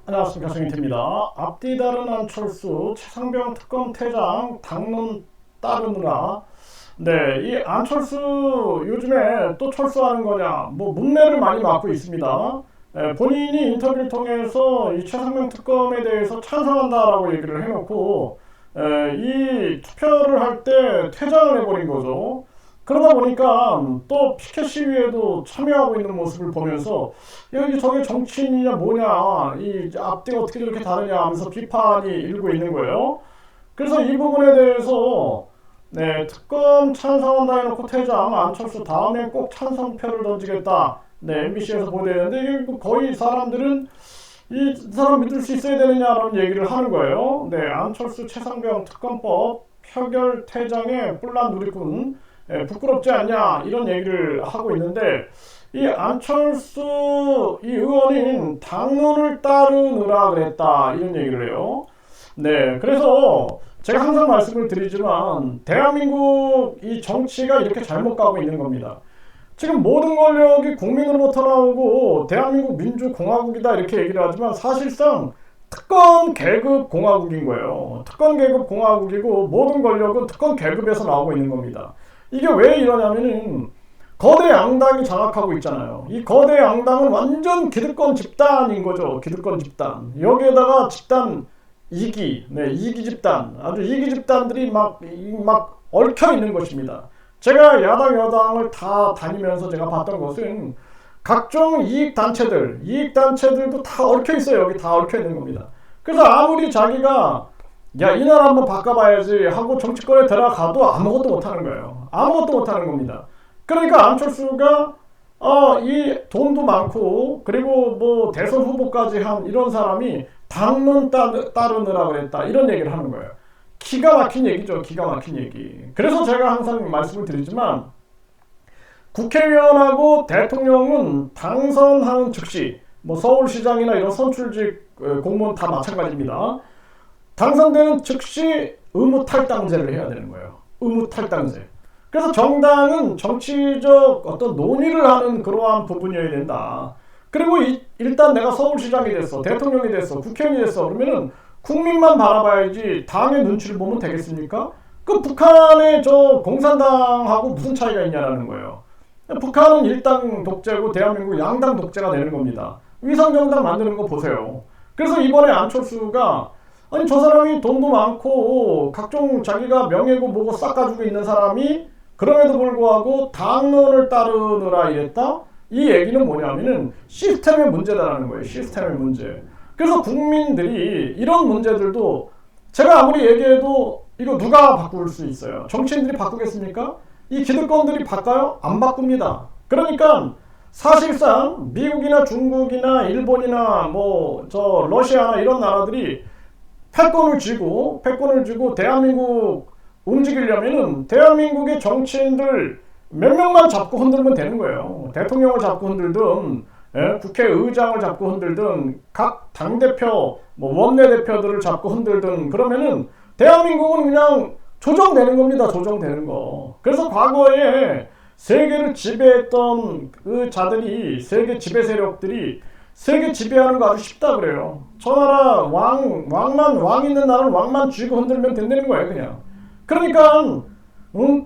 안녕하십니까, 정인태입니다. 앞뒤 다른 안철수, 최상병 특검 퇴장 당론 따르느라 이 안철수 요즘에 또 철수하는 거냐 문매를 많이 맞고 있습니다. 본인이 인터뷰를 통해서 이 최상병 특검에 대해서 찬성한다라고 얘기를 해놓고 이 투표를 할 때 퇴장을 해버린 거죠. 그러다 보니까 또 피켓 시위에도 참여하고 있는 모습을 보면서 여기 저게 정치인이냐 뭐냐, 이 앞뒤가 어떻게 저렇게 다르냐 하면서 비판이 일고 있는 거예요. 그래서 이 부분에 대해서 특검 찬성한다 해놓고 퇴장, 안철수 다음엔 꼭 찬성표를 던지겠다, MBC에서 보도했는데 이게 거의 사람들은 이 사람 믿을 수 있어야 되느냐라는 얘기를 하는 거예요. 안철수 최상병 특검법 표결 퇴장에 뿔난 누리꾼, 부끄럽지 않냐, 이런 얘기를 하고 있는데, 이 안철수 이 의원인 당론을 따르느라 그랬다, 이런 얘기를 해요. 그래서 제가 항상 말씀을 드리지만 대한민국 이 정치가 이렇게 잘못 가고 있는 겁니다. 지금 모든 권력이 국민으로부터 나오고 대한민국 민주공화국이다 이렇게 얘기를 하지만 사실상 특권 계급 공화국인 거예요. 특권 계급 공화국이고 모든 권력은 특권 계급에서 나오고 있는 겁니다. 이게 왜 이러냐면은 거대 양당이 장악하고 있잖아요. 이 거대 양당은 완전 기득권 집단인 거죠. 기득권 집단. 여기에다가 집단 이기, 이기 집단, 아주 이기 집단들이 막 얽혀 있는 것입니다. 제가 야당 여당을 다 다니면서 제가 봤던 것은 각종 이익단체들도 다 얽혀 있어요. 여기 다 얽혀 있는 겁니다. 그래서 아무리 자기가 이 나라 한번 바꿔봐야지 하고 정치권에 들어가도 아무것도 못하는 거예요. 아무것도 못하는 겁니다. 그러니까 안철수가 이 돈도 많고 그리고 뭐 대선 후보까지 한 이런 사람이 당론 따르느라 그랬다, 이런 얘기를 하는 거예요. 기가 막힌 얘기죠. 기가 막힌 얘기. 그래서 제가 항상 말씀을 드리지만 국회의원하고 대통령은 당선하는 즉시, 서울시장이나 이런 선출직 공무원 다 마찬가지입니다. 당선되는 즉시 의무탈당제를 해야 되는 거예요. 의무탈당제. 그래서 정당은 정치적 어떤 논의를 하는 그러한 부분이어야 된다. 그리고 일단 내가 서울시장이 됐어, 대통령이 됐어, 국회의원이 됐어, 그러면은 국민만 바라봐야지 당의 눈치를 보면 되겠습니까? 그 북한의 저 공산당하고 무슨 차이가 있냐라는 거예요. 북한은 일당 독재고 대한민국 양당 독재가 되는 겁니다. 위성정당 만드는 거 보세요. 그래서 이번에 안철수가 아니 저 사람이 돈도 많고 각종 자기가 명예고 뭐고 싹 가지고 있는 사람이 그럼에도 불구하고 당론을 따르느라 이랬다? 이 얘기는 뭐냐면은 시스템의 문제다라는 거예요. 시스템의 문제. 그래서 국민들이 이런 문제들도 제가 아무리 얘기해도 이거 누가 바꿀 수 있어요? 정치인들이 바꾸겠습니까? 이 기득권들이 바꿔요? 안 바꿉니다. 그러니까 사실상 미국이나 중국이나 일본이나 러시아나 이런 나라들이 패권을 쥐고 대한민국 움직이려면은 대한민국의 정치인들 몇 명만 잡고 흔들면 되는 거예요. 대통령을 잡고 흔들든 국회의장을 잡고 흔들든 각 당대표 원내대표들을 잡고 흔들든 그러면은 대한민국은 그냥 조정되는 겁니다. 조정되는 거. 그래서 과거에 세계를 지배했던 그 자들이, 세계 지배 세력들이 세계 지배하는 거 아주 쉽다 그래요. 저 나라 왕 있는 나라는 왕만 쥐고 흔들면 된다는 거예요, 그냥. 그러니까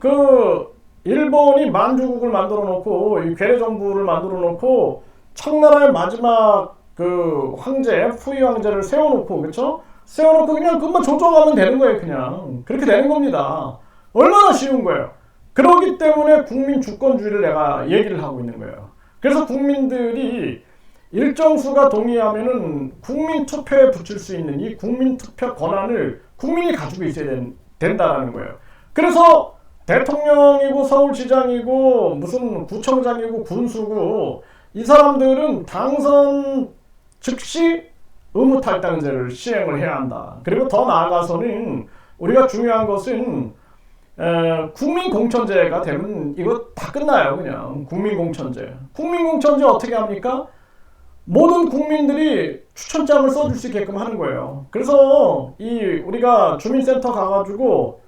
그 일본이 만주국을 만들어 놓고 이 괴뢰 정부를 만들어 놓고 청나라의 마지막 그 황제, 후이 황제를 세워놓고, 그렇죠? 세워놓고 그냥 그것만 조정하면 되는 거예요, 그냥. 그렇게 되는 겁니다. 얼마나 쉬운 거예요. 그렇기 때문에 국민 주권주의를 내가 얘기를 하고 있는 거예요. 그래서 국민들이 일정 수가 동의하면은 국민 투표에 붙일 수 있는 이 국민 투표 권한을 국민이 가지고 있어야 된다라는 거예요. 그래서 대통령이고 서울시장이고 무슨 구청장이고 군수고 이 사람들은 당선 즉시 의무탈당제를 시행을 해야 한다. 그리고 더 나아가서는 우리가 중요한 것은 국민공천제가 되면 이거 다 끝나요. 그냥 국민공천제. 국민공천제 어떻게 합니까? 모든 국민들이 추천장을 써줄 수 있게끔 하는 거예요. 그래서 우리가 주민센터 가가지고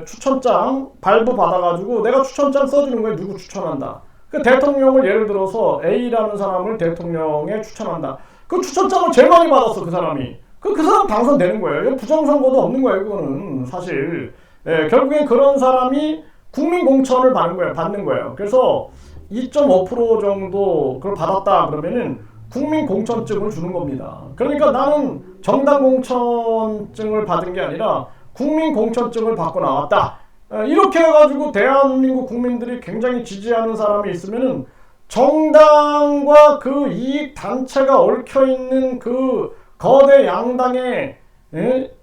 추천장 발부 받아가지고 내가 추천장 써주는 거예요. 누구 추천한다. 그 대통령을 예를 들어서 A라는 사람을 대통령에 추천한다. 그 추천장을 제일 많이 받았어, 그 사람이. 그 사람 당선되는 거예요. 부정선거도 없는 거예요, 그거는. 사실. 예, 결국엔 그런 사람이 국민 공천을 받는 거예요. 그래서 2.5% 정도 그걸 받았다 그러면은 국민 공천증을 주는 겁니다. 그러니까 나는 정당 공천증을 받은 게 아니라 국민 공천증을 받고 나왔다. 이렇게 해가지고 대한민국 국민들이 굉장히 지지하는 사람이 있으면은 정당과 그 이익 단체가 얽혀 있는 그 거대 양당의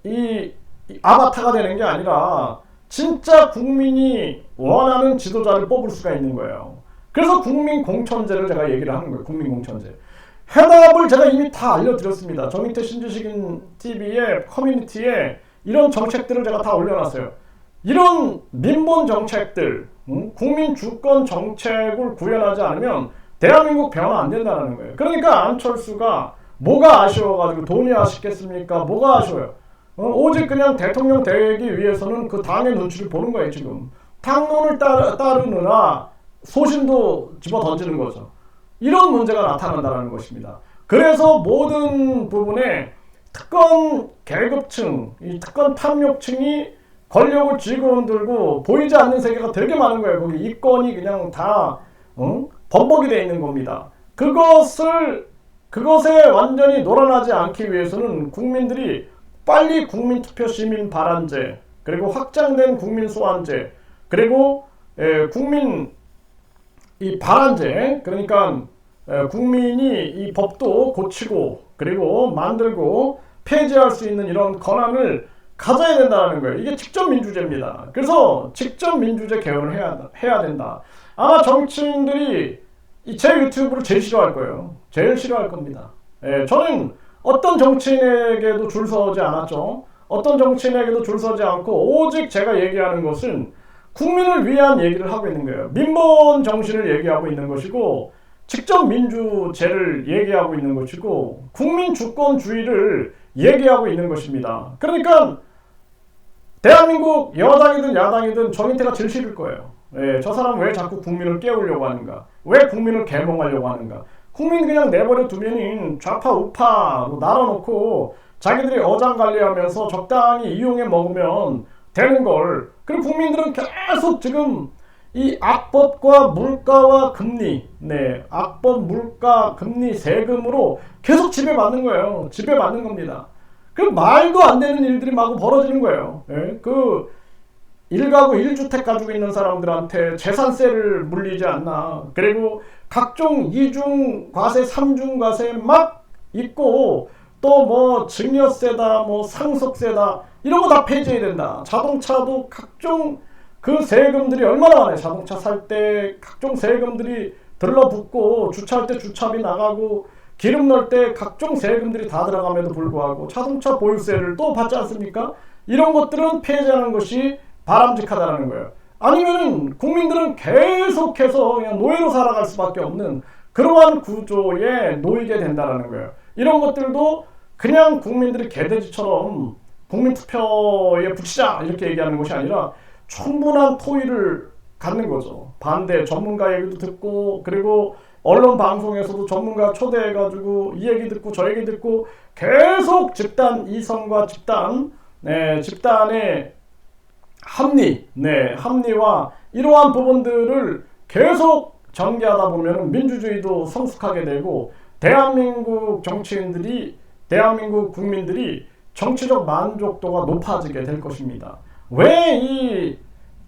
이 아바타가 되는 게 아니라 진짜 국민이 원하는 지도자를 뽑을 수가 있는 거예요. 그래서 국민 공천제를 제가 얘기를 하는 거예요. 국민 공천제. 해답을 제가 이미 다 알려드렸습니다. 정인태 신주식인 TV의 커뮤니티에 이런 정책들을 제가 다 올려놨어요. 이런 민본 정책들, 국민 주권 정책을 구현하지 않으면 대한민국 변화 안 된다는 거예요. 그러니까 안철수가 뭐가 아쉬워가지고 돈이 아쉽겠습니까? 뭐가 아쉬워요? 오직 그냥 대통령 되기 위해서는 그 당의 눈치를 보는 거예요, 지금. 당론을 따르느라 소신도 집어 던지는 거죠. 이런 문제가 나타난다는 것입니다. 그래서 모든 부분에 특권 계급층, 이 특권 탐욕층이 권력을 쥐고 흔들고 보이지 않는 세계가 되게 많은 거예요. 거기 이권이 그냥 다 범벅이 되어 있는 겁니다. 그것에 완전히 놀아나지 않기 위해서는 국민들이 빨리 국민투표 시민 발안제, 그리고 확장된 국민 소환제, 그리고 국민 이 발안제, 그러니까 국민이 이 법도 고치고 그리고 만들고 폐지할 수 있는 이런 권한을 가져야 된다는 거예요. 이게 직접 민주제입니다. 그래서 직접 민주제 개헌을 해야 된다. 아마 정치인들이 제 유튜브를 제일 싫어할 거예요. 제일 싫어할 겁니다. 저는 어떤 정치인에게도 줄 서지 않았죠. 어떤 정치인에게도 줄 서지 않고 오직 제가 얘기하는 것은 국민을 위한 얘기를 하고 있는 거예요. 민본 정신을 얘기하고 있는 것이고 직접 민주제를 얘기하고 있는 것이고 국민 주권주의를 얘기하고 있는 것입니다. 그러니까 대한민국 여당이든 야당이든 정인태가 제일 싫을 거예요. 저 사람 왜 자꾸 국민을 깨우려고 하는가? 왜 국민을 계몽하려고 하는가? 국민 그냥 내버려 두면은 좌파 우파로 나눠놓고 자기들이 어장관리하면서 적당히 이용해 먹으면 되는 걸. 그리고 국민들은 계속 지금 이 악법과 물가와 금리, 악법, 물가, 금리, 세금으로 계속 지배받는 거예요. 지배받는 겁니다. 그 말도 안 되는 일들이 마구 벌어지는 거예요. 그 1가구 1주택 가지고 있는 사람들한테 재산세를 물리지 않나. 그리고 각종 2중 과세, 3중 과세 막 있고 또 뭐 증여세다, 뭐 상속세다 이런 거 다 폐지해야 된다. 자동차도 각종 그 세금들이 얼마나 많아요. 자동차 살 때 각종 세금들이 들러붙고 주차할 때 주차비 나가고 기름 넣을 때 각종 세금들이 다 들어감에도 불구하고 자동차 보유세를 또 받지 않습니까? 이런 것들은 폐지하는 것이 바람직하다는 거예요. 아니면은 국민들은 계속해서 그냥 노예로 살아갈 수밖에 없는 그러한 구조에 놓이게 된다는 거예요. 이런 것들도 그냥 국민들이 개돼지처럼 국민투표에 붙이자 이렇게 얘기하는 것이 아니라 충분한 토의를 갖는 거죠. 반대 전문가 얘기도 듣고 그리고 언론 방송에서도 전문가 초대해가지고 이 얘기 듣고 저 얘기 듣고 계속 집단 이성과 집단의 합리와 이러한 부분들을 계속 전개하다 보면 민주주의도 성숙하게 되고 대한민국 국민들이 정치적 만족도가 높아지게 될 것입니다. 왜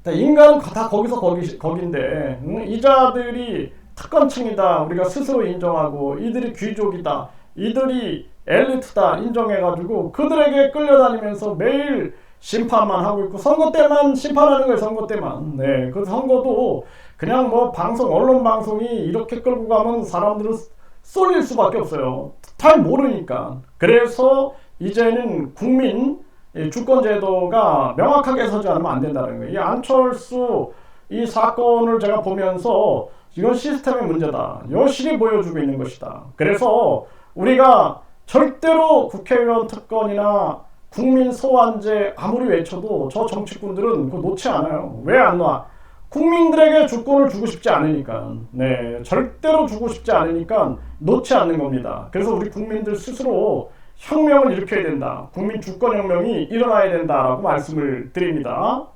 인간은 다 거기서 거긴데 이자들이 특권층이다 우리가 스스로 인정하고 이들이 귀족이다 이들이 엘리트다 인정해가지고 그들에게 끌려다니면서 매일 심판만 하고 있고 선거 때만 심판하는 거예요. 선거 때만. 그 선거도 그냥 뭐 언론 방송이 이렇게 끌고 가면 사람들은 쏠릴 수밖에 없어요. 잘 모르니까. 그래서 이제는 국민 주권제도가 명확하게 서지 않으면 안 된다는 거예요. 이 안철수 이 사건을 제가 보면서 이건 시스템의 문제다. 여실히 보여주고 있는 것이다. 그래서 우리가 절대로 국회의원 특권이나 국민 소환제 아무리 외쳐도 저 정치꾼들은 그거 놓지 않아요. 왜 안 놔? 국민들에게 주권을 주고 싶지 않으니까, 네, 절대로 주고 싶지 않으니까 놓지 않는 겁니다. 그래서 우리 국민들 스스로 혁명을 일으켜야 된다. 국민 주권혁명이 일어나야 된다라고 말씀을 드립니다.